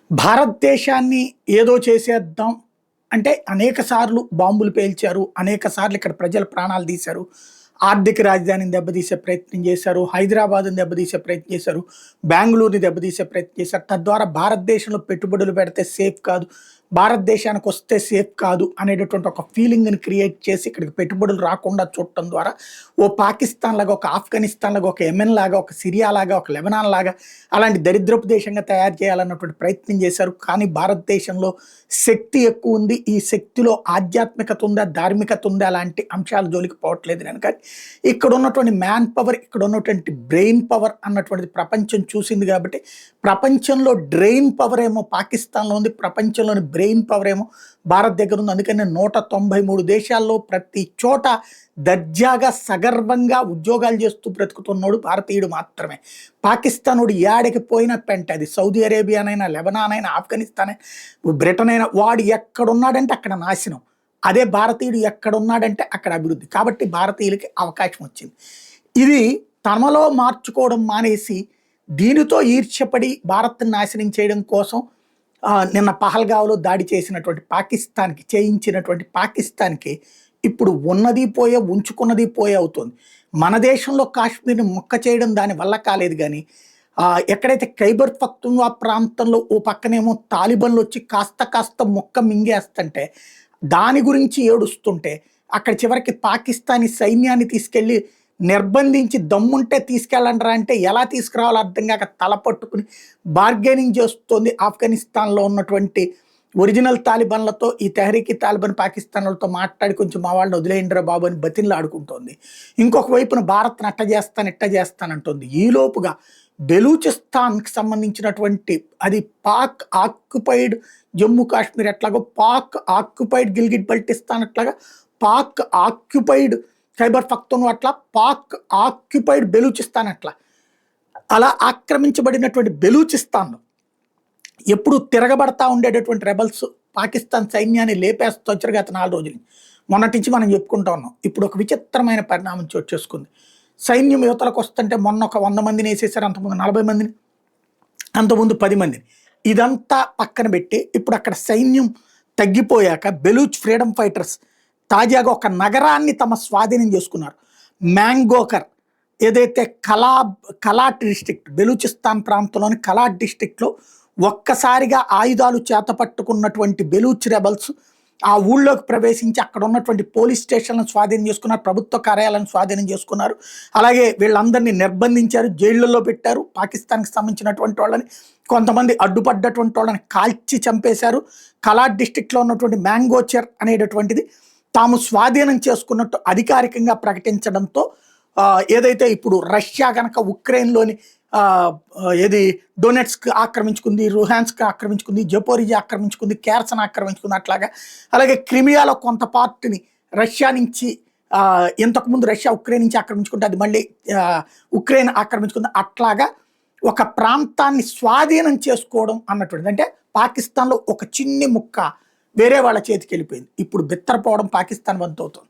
భారతదేశాన్ని ఏదో చేసేద్దాం అంటే అనేక సార్లు బాంబులు పేల్చారు. అనేక సార్లు ఇక్కడ ప్రజల ప్రాణాలు తీశారు. ఆర్థిక రాజధానిని దెబ్బతీసే ప్రయత్నం చేశారు. హైదరాబాద్‌ని దెబ్బతీసే ప్రయత్నం చేశారు. బెంగుళూరుని దెబ్బతీసే ప్రయత్నం చేశారు. తద్వారా భారతదేశంలో పెట్టుబడులు పెడితే సేఫ్ కాదు. భారతదేశానికొస్తే సేఫ్ కాదు అనేటటువంటి ఒక ఫీలింగ్‌ని క్రియేట్ చేసి ఇక్కడికి పెట్టుబడులు రాకుండా చూడటం ద్వారా ఓ పాకిస్తాన్ లాగా, ఒక ఆఫ్ఘనిస్తాన్ లాగా, ఒక యెమెన్ లాగా, ఒక సిరియా లాగా, ఒక లెబనాన్ లాగా అలాంటి దరిద్రపు దేశంగా తయారు చేయాలన్నటువంటి ప్రయత్నం చేశారు. కానీ భారతదేశంలో శక్తి ఎక్కువ ఉంది. ఈ శక్తిలో ఆధ్యాత్మికత ఉందా, ధార్మికత ఉందా అలాంటి అంశాల జోలికి పోవట్లేదు నేను. కానీ ఇక్కడ ఉన్నటువంటి మ్యాన్ పవర్, ఇక్కడ ఉన్నటువంటి బ్రెయిన్ పవర్ అన్నటువంటిది ప్రపంచం చూసింది కాబట్టి ప్రపంచంలో డ్రెయిన్ పవర్ ఏమో పాకిస్తాన్‌లో ఉంది. ప్రపంచంలోని బ్రెయిన్ పవర్ ఏమో భారత్ దగ్గర ఉంది. అందుకని 193 దేశాల్లో ప్రతి చోట దర్జాగా సగర్వంగా ఉద్యోగాలు చేస్తూ బ్రతుకుతున్నాడు భారతీయుడు మాత్రమే. పాకిస్తానుడు యాడికి పోయినా పెంట. అది సౌదీ అరేబియానైనా, లెబనాన్ అయినా, ఆఫ్ఘనిస్తాన్ అయినా, బ్రిటన్ అయినా, వాడు ఎక్కడున్నాడంటే అక్కడ నాశనం. అదే భారతీయుడు ఎక్కడున్నాడంటే అక్కడ అభివృద్ధి. కాబట్టి భారతీయులకి అవకాశం వచ్చింది. ఇది తమలో మార్చుకోవడం మానేసి దీనితో ఈర్ష్యపడి భారత్‌ని నాశనం చేయడం కోసం నిన్న పహల్గావ్‌లో దాడి చేసినటువంటి పాకిస్తాన్‌కి, చేయించినటువంటి పాకిస్తాన్‌కి ఇప్పుడు ఉన్నది పోయే, ఉంచుకున్నది పోయే అవుతుంది. మన దేశంలో కాశ్మీర్‌ని ముక్క చేయడం దాని వల్ల కాలేదు గానీ, ఎక్కడైతే ఖైబర్ పఖ్తూన్‌ఖ్వా ప్రాంతంలో ఓ పక్కనేమో తాలిబన్లు వచ్చి కాస్త కాస్త ముక్క మింగేస్తుంటే, దాని గురించి ఏడుస్తుంటే, అక్కడ చివరికి పాకిస్తానీ సైన్యాన్ని తీసుకెళ్ళి నిర్బంధించి దమ్ముంటే తీసుకెళ్ళండిరా అంటే ఎలా తీసుకురావాలో అర్థం కాక తల పట్టుకుని బార్గెనింగ్ చేస్తోంది ఆఫ్ఘనిస్తాన్‌లో ఉన్నటువంటి ఒరిజినల్ తాలిబన్లతో. ఈ తెహ్రీక్ తాలిబాన్ పాకిస్తాన్‌లతో మాట్లాడి కొంచెం మా వాళ్ళని వదిలేయండిరా బాబు అని బతిమలాడుకుంటోంది. ఇంకొక వైపున భారత్‌ని అట్ట చేస్తాను, ఇట్ట చేస్తానంటోంది. ఈలోపుగా బెలూచిస్తాన్‌కి సంబంధించినటువంటి, అది పాక్ ఆక్యుపైడ్ జమ్మూ కాశ్మీర్ ఎట్లాగో, పాక్ ఆక్యుపైడ్ గిల్గిట్ బల్టిస్తాన్ అట్లాగా, పాక్ ఆక్యుపైడ్ ఖైబర్ పఖ్తూన్ఖ్వా అట్లా, పాక్ ఆక్యుపైడ్ బెలూచిస్తాన్ అట్లా, అలా ఆక్రమించబడినటువంటి బెలూచిస్తాన్‌లో ఎప్పుడు తిరగబడతా ఉండేటటువంటి రెబల్స్ పాకిస్తాన్ సైన్యాన్ని లేపేస్తూ వచ్చారు గత 4 రోజులు. మొన్నటి నుంచి మనం చెప్పుకుంటూ ఉన్నాం. ఇప్పుడు ఒక విచిత్రమైన పరిణామం చోటు చేసుకుంది. సైన్యం యువతలకు వస్తుంటే మొన్న ఒక 100 మందిని వేసేసారు. అంతకుముందు 40 మందిని, అంతకుముందు 10 మందిని. ఇదంతా పక్కన పెట్టి ఇప్పుడు అక్కడ సైన్యం తగ్గిపోయాక బెలూచ్ ఫ్రీడమ్ ఫైటర్స్ తాజాగా ఒక నగరాన్ని తమ స్వాధీనం చేసుకున్నారు. మ్యాంగోకర్, ఏదైతే కలాట్ డిస్ట్రిక్ట్, బెలూచిస్తాన్ ప్రాంతంలోని కలాట్ డిస్ట్రిక్ట్లో ఒక్కసారిగా ఆయుధాలు చేతపట్టుకున్నటువంటి బెలూచ్ రెబల్స్ ఆ ఊళ్ళోకి ప్రవేశించి అక్కడ ఉన్నటువంటి పోలీస్ స్టేషన్లను స్వాధీనం చేసుకున్నారు, ప్రభుత్వ కార్యాలయాలను స్వాధీనం చేసుకున్నారు. అలాగే వీళ్ళందరినీ నిర్బంధించారు, జైళ్లలో పెట్టారు. పాకిస్తాన్కి సంబంధించినటువంటి వాళ్ళని, కొంతమంది అడ్డుపడ్డటువంటి వాళ్ళని కాల్చి చంపేశారు. కలాట్ డిస్ట్రిక్ట్లో ఉన్నటువంటి మ్యాంగోచర్ అనేటటువంటిది తాము స్వాధీనం చేసుకున్నట్టు అధికారికంగా ప్రకటించడంతో ఏదైతే ఇప్పుడు రష్యా కనుక ఉక్రెయిన్లోని ఏది డొనెట్స్క్ ఆక్రమించుకుంది, లుహాన్స్క్ ఆక్రమించుకుంది, జపోరిజా ఆక్రమించుకుంది, కేర్సన్ ఆక్రమించుకుంది, అట్లాగా అలాగే క్రిమియాలో కొంత పార్ట్ని రష్యా నుంచి, ఇంతకుముందు రష్యా ఉక్రెయిన్ నుంచి ఆక్రమించుకుంటే అది మళ్ళీ ఉక్రెయిన్ ఆక్రమించుకుంది. అట్లాగా ఒక ప్రాంతాన్ని స్వాధీనం చేసుకోవడం అన్నటువంటిది, అంటే పాకిస్తాన్లో ఒక చిన్ని ముక్క వేరే వాళ్ళ చేతికి వెళ్ళిపోయింది. ఇప్పుడు బిత్తరపోవడం పాకిస్తాన్ వంతు అవుతుంది.